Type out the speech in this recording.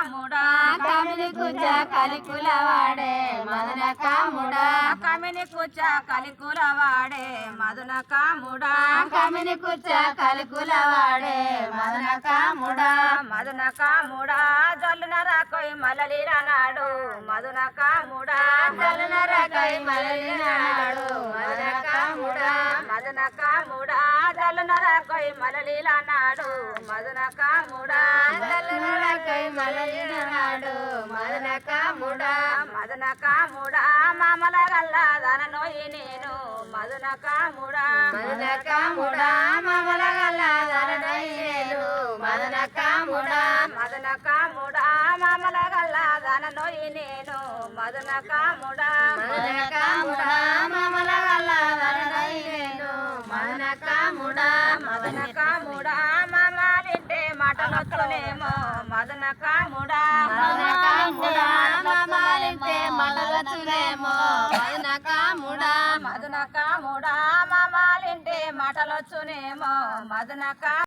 కాముడా కామిని కూర్చ కలికుల వాడే మదన కాముడా కమిని కూర్చ కలికుల వాడే మదన కాముడా కామిని కూర్చ కలికుల వాడే మదన కాముడా మదన కాముడా జల్లున రాకోయి మలలిర నాడు మదన కాముడా జలన రకై మలలినాడు మదన కాముడా మదన కాముడా జల్లున రాకోయి మలలిల నాడు మదన కాముడా జలన రకై మలలినాడు మదన కాముడా మదన కాముడా మామల గల్లా దన నోయి నేను మదన కాముడా మదన కాముడా మమల గల్లాదరనైనేను మదన కాముడా మదన కాముడా మామల గల్లా దన నోయి నేను మదన కాముడా మదన కాముడా మమల గల్లాదరనైనేను మదన కాముడా మదన కాముడా మామాలింటే మాటలొచ్చునేమో మదన కాముడా మదన కాముడా మమాలింటే మటలచునేమో మదన కాముడా మదన కాముడా మామాలింటే మాటలొచ్చునేమో మదన కా